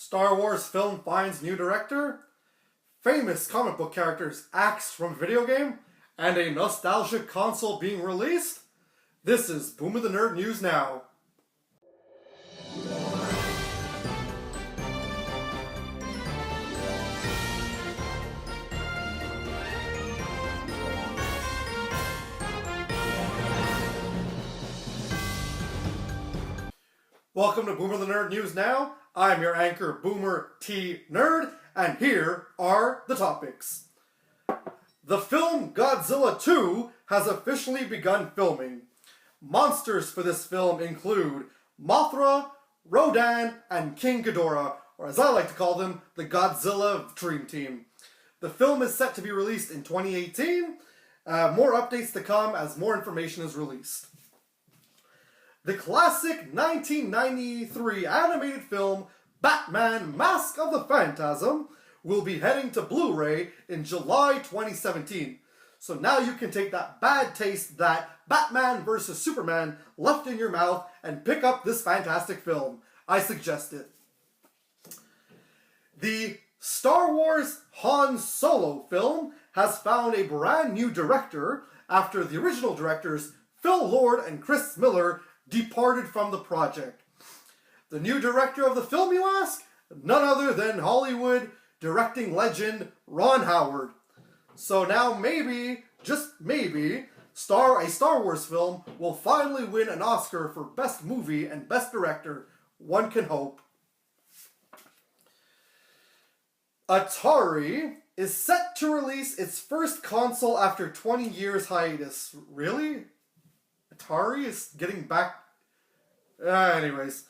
Star Wars film finds new director, famous comic book characters axed from video game, and a nostalgic console being released? This is Boom of the Nerd News Now. Welcome to Boomer the Nerd News Now. I'm your anchor, Boomer T. Nerd, and here are the topics. The film Godzilla 2 has officially begun filming. Monsters for this film include Mothra, Rodan, and King Ghidorah, or as I like to call them, the Godzilla Dream Team. The film is set to be released in 2018. More updates to come as more information is released. The classic 1993 animated film Batman Mask of the Phantasm will be heading to BluRay in July 2017. So now you can take that bad taste that Batman vs. Superman left in your mouth and pick up this fantastic film. I suggest it. The Star Wars Han Solo film has found a brand new director after the original directors Phil Lord and Chris Miller departed from the project. The new director of the film, you ask? None other than Hollywood directing legend Ron Howard. So now maybe, just maybe, a Star Wars film will finally win an Oscar for Best Movie and Best Director. One can hope. Atari is set to release its first console after 20 years hiatus. Really? Atari is getting back... anyways.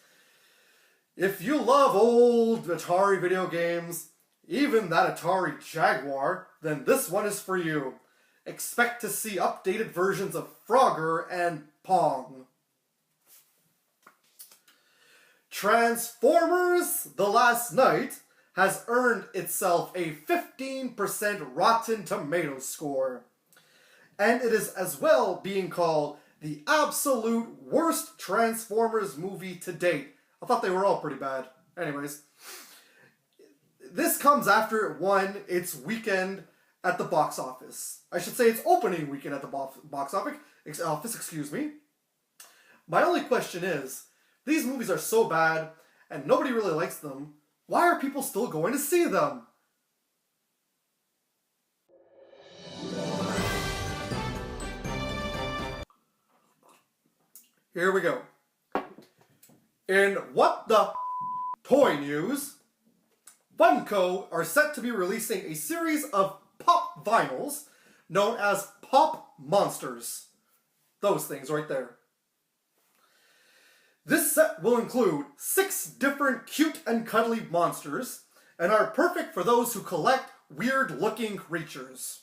If you love old Atari video games, even that Atari Jaguar, then this one is for you. Expect to see updated versions of Frogger and Pong. Transformers: The Last Night has earned itself a 15% Rotten Tomatoes score. And it is as well being called the absolute worst Transformers movie to date. I thought they were all pretty bad. Anyways, this comes after it won its weekend at the box office. I should say its opening weekend at the box office, excuse me. My only question is, these movies are so bad and nobody really likes them, why are people still going to see them? Here we go. In What the Toy News, Funko are set to be releasing a series of pop vinyls known as Pop Monsters. Those things right there. This set will include 6 different cute and cuddly monsters and are perfect for those who collect weird-looking creatures.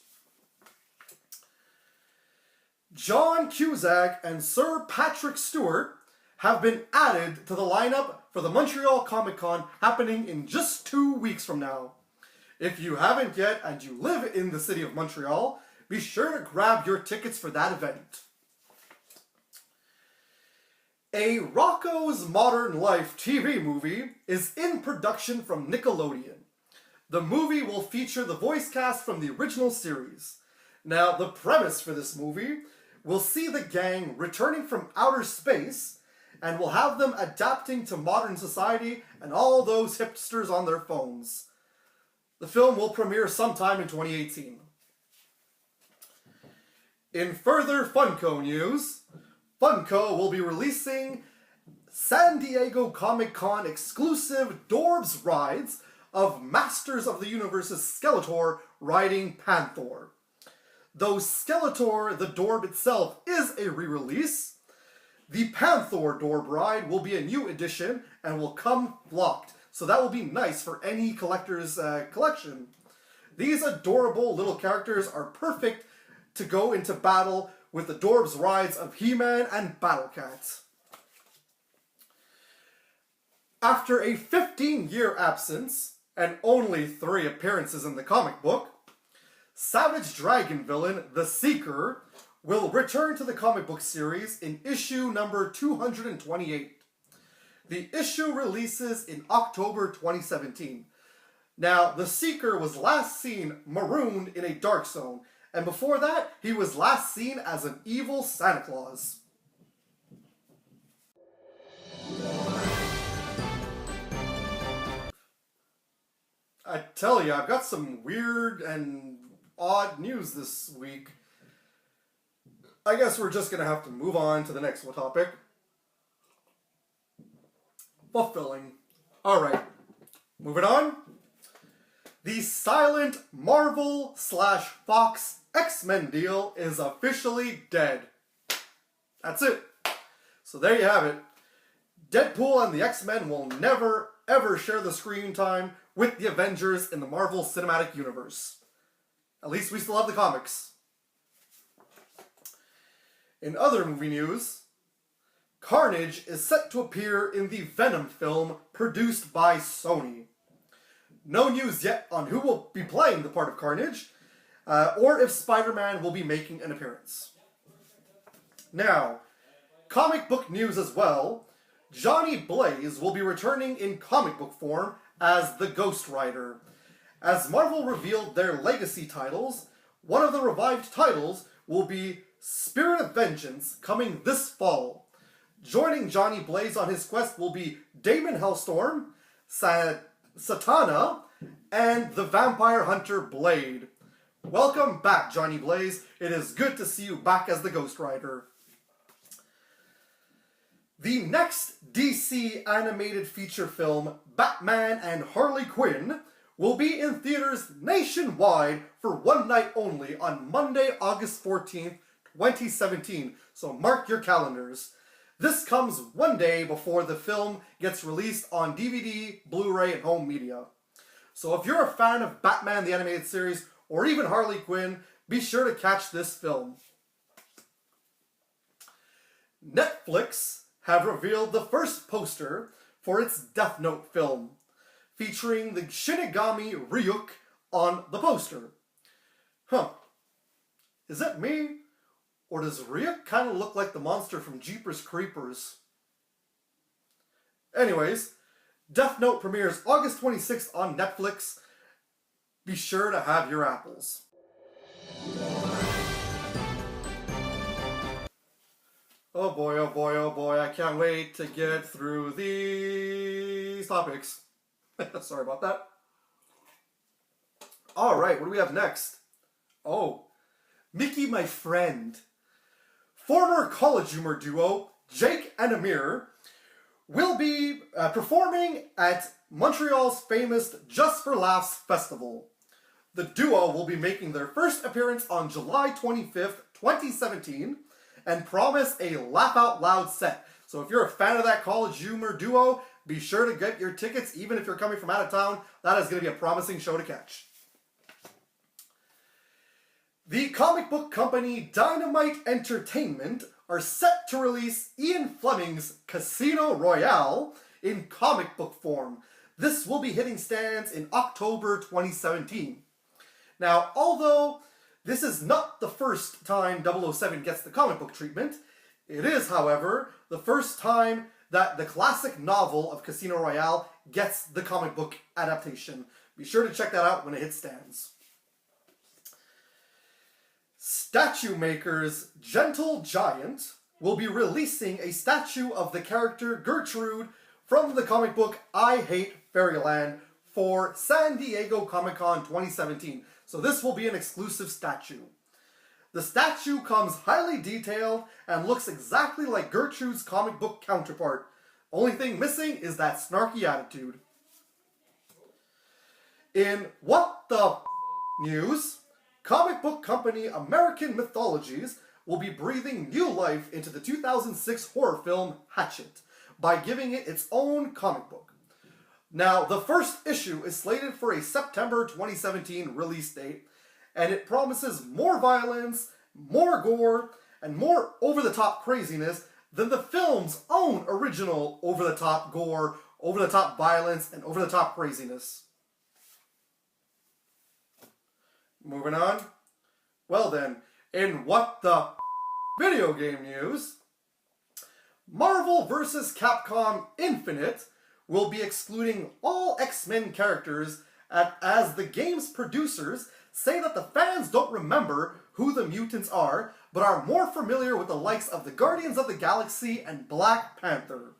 John Cusack and Sir Patrick Stewart have been added to the lineup for the Montreal Comic Con happening in just 2 weeks from now. If you haven't yet and you live in the city of Montreal, be sure to grab your tickets for that event. A Rocko's Modern Life TV movie is in production from Nickelodeon. The movie will feature the voice cast from the original series. Now, the premise for this movie will see the gang returning from outer space and will have them adapting to modern society and all those hipsters on their phones. The film will premiere sometime in 2018. In further Funko news, Funko will be releasing San Diego Comic-Con exclusive Dorbz rides of Masters of the Universe's Skeletor riding Panthor. Though Skeletor, the Dorb itself, is a re-release, the Panthor Dorb ride will be a new edition and will come flocked, so that will be nice for any collector's collection. These adorable little characters are perfect to go into battle with the Dorbz rides of He-Man and Battlecat. After a 15-year absence and only 3 appearances in the comic book, Savage Dragon villain The Seeker will return to the comic book series in issue number 228. The issue releases in October 2017. Now, the Seeker was last seen marooned in a dark zone, and before that, he was last seen as an evil Santa Claus. I tell you, I've got some weird and odd news this week. I guess we're just going to have to move on to the next topic. Fulfilling. Alright, moving on. The silent Marvel/Fox X-Men deal is officially dead. That's it. So there you have it. Deadpool and the X-Men will never, ever share the screen time with the Avengers in the Marvel Cinematic Universe. At least we still have the comics. In other movie news, Carnage is set to appear in the Venom film produced by Sony. No news yet on who will be playing the part of Carnage, or if Spider-Man will be making an appearance. Now, comic book news as well. Johnny Blaze will be returning in comic book form as the Ghost Rider. As Marvel revealed their legacy titles, one of the revived titles will be Spirit of Vengeance, coming this fall. Joining Johnny Blaze on his quest will be Daimon Hellstorm, Satana, and the Vampire Hunter Blade. Welcome back, Johnny Blaze. It is good to see you back as the Ghost Rider. The next DC animated feature film, Batman and Harley Quinn, will be in theaters nationwide for one night only on Monday, August 14th, 2017. So mark your calendars. This comes one day before the film gets released on DVD, Blu-ray, and home media. So if you're a fan of Batman the Animated Series, or even Harley Quinn, be sure to catch this film. Netflix have revealed the first poster for its Death Note film, featuring the Shinigami Ryuk on the poster. Huh. Is that me? Or does Ryuk kind of look like the monster from Jeepers Creepers? Anyways, Death Note premieres August 26th on Netflix. Be sure to have your apples. Oh boy, oh boy, oh boy, I can't wait to get through these topics. Sorry about that. Alright, what do we have next? Oh, Mickey my friend. Former College Humor duo Jake and Amir will be performing at Montreal's famous Just for Laughs festival. The duo will be making their first appearance on July 25th, 2017, and promise a laugh out loud set. So if you're a fan of that College Humor duo, be sure to get your tickets, even if you're coming from out of town. That is going to be a promising show to catch. The comic book company Dynamite Entertainment are set to release Ian Fleming's Casino Royale in comic book form. This will be hitting stands in October 2017. Now, although this is not the first time 007 gets the comic book treatment, it is, however, the first time that the classic novel of Casino Royale gets the comic book adaptation. Be sure to check that out when it hits stands. Statue makers Gentle Giant will be releasing a statue of the character Gertrude from the comic book I Hate Fairyland for San Diego Comic-Con 2017. So this will be an exclusive statue. The statue comes highly detailed and looks exactly like Gertrude's comic book counterpart. Only thing missing is that snarky attitude. In What the news, comic book company American Mythologies will be breathing new life into the 2006 horror film Hatchet by giving it its own comic book. Now, the first issue is slated for a September 2017 release date, and it promises more violence, more gore, and more over-the-top craziness than the film's own original over-the-top gore, over-the-top violence, and over-the-top craziness. Moving on. Well then, in What the video game news, Marvel vs. Capcom Infinite will be excluding all X-Men characters as the game's producers say that the fans don't remember who the mutants are, but are more familiar with the likes of the Guardians of the Galaxy and Black Panther.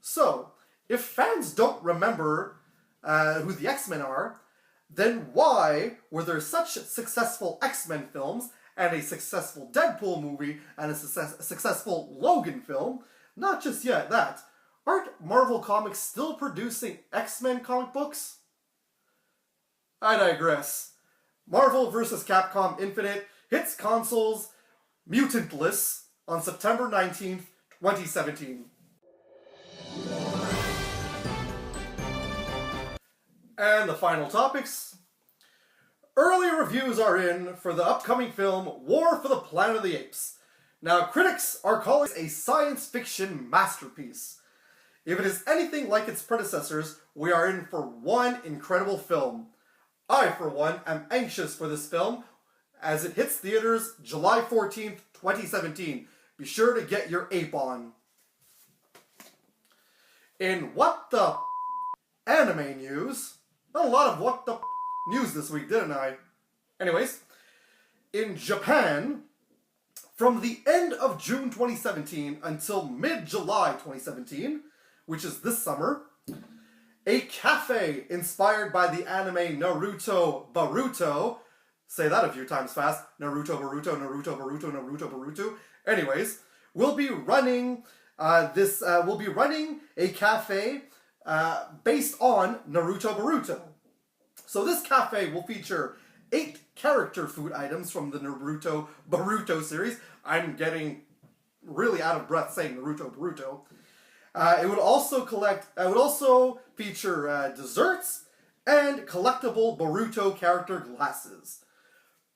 So, if fans don't remember who the X-Men are, then why were there such successful X-Men films and a successful Deadpool movie and a successful Logan film? Not just yet that. Aren't Marvel Comics still producing X-Men comic books? I digress. Marvel vs. Capcom Infinite hits consoles mutantless on September 19th, 2017. And the final topics. Early reviews are in for the upcoming film War for the Planet of the Apes. Now, critics are calling it a science fiction masterpiece. If it is anything like its predecessors, we are in for one incredible film. I, for one, am anxious for this film as it hits theaters July 14th, 2017. Be sure to get your ape on. In What the Anime news, not a lot of what the news this week, didn't I? Anyways, in Japan, from the end of June 2017 until mid-July 2017, which is this summer, a cafe inspired by the anime Naruto Boruto, say that a few times fast, Naruto Boruto, Naruto Boruto, Naruto Boruto, anyways, will be running a cafe based on Naruto Boruto. So this cafe will feature 8 character food items from the Naruto Boruto series. I'm getting really out of breath saying Naruto Boruto. It would also feature desserts and collectible Boruto character glasses.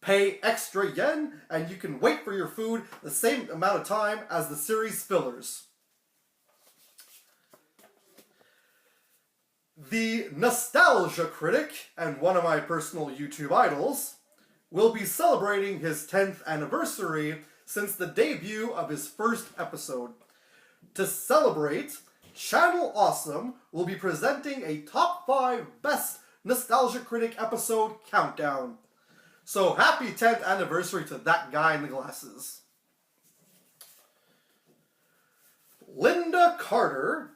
Pay extra yen and you can wait for your food the same amount of time as the series fillers. The nostalgia critic and one of my personal YouTube idols will be celebrating his 10th anniversary since the debut of his first episode. To celebrate, Channel Awesome will be presenting a top 5 best nostalgia critic episode countdown. So happy 10th anniversary to that guy in the glasses. Linda Carter,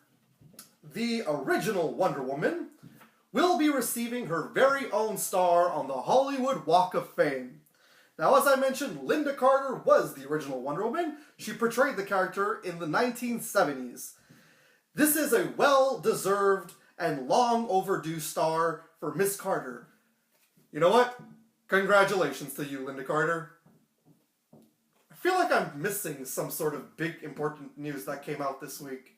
the original Wonder Woman, will be receiving her very own star on the Hollywood Walk of Fame. Now, as I mentioned, Linda Carter was the original Wonder Woman. She portrayed the character in the 1970s. This is a well-deserved and long overdue star for Miss Carter. You know what? Congratulations to you, Linda Carter. I feel like I'm missing some sort of big important news that came out this week.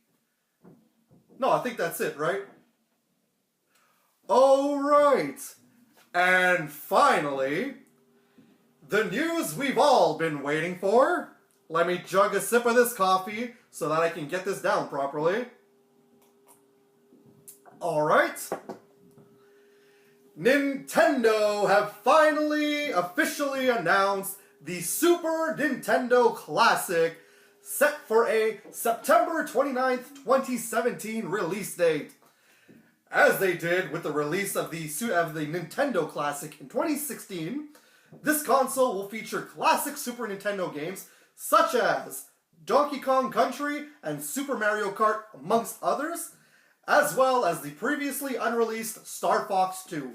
No, I think that's it, right? Oh, right. And finally, the news we've all been waiting for. Let me jug a sip of this coffee so that I can get this down properly. Alright. Nintendo have finally officially announced the Super Nintendo Classic set for a September 29th, 2017 release date. As they did with the release of the Nintendo Classic in 2016, this console will feature classic Super Nintendo games such as Donkey Kong Country and Super Mario Kart, amongst others, as well as the previously unreleased Star Fox 2.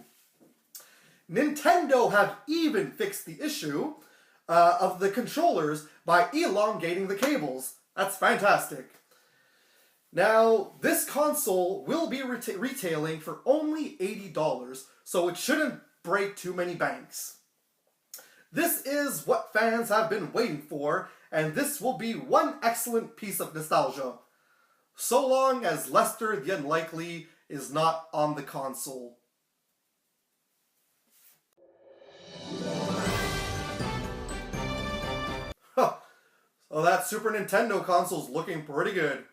Nintendo have even fixed the issue of the controllers by elongating the cables. That's fantastic. Now, this console will be retailing for only $80, so it shouldn't break too many banks. This is what fans have been waiting for, and this will be one excellent piece of nostalgia. So long as Lester the Unlikely is not on the console. So that Super Nintendo console's looking pretty good.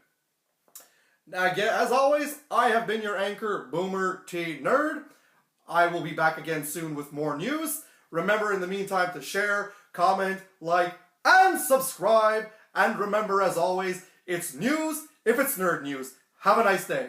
Now, again, as always, I have been your anchor, Boomer T Nerd. I will be back again soon with more news. Remember, in the meantime, to share, comment, like, and subscribe. And remember, as always, It's news if it's nerd news. Have a nice day.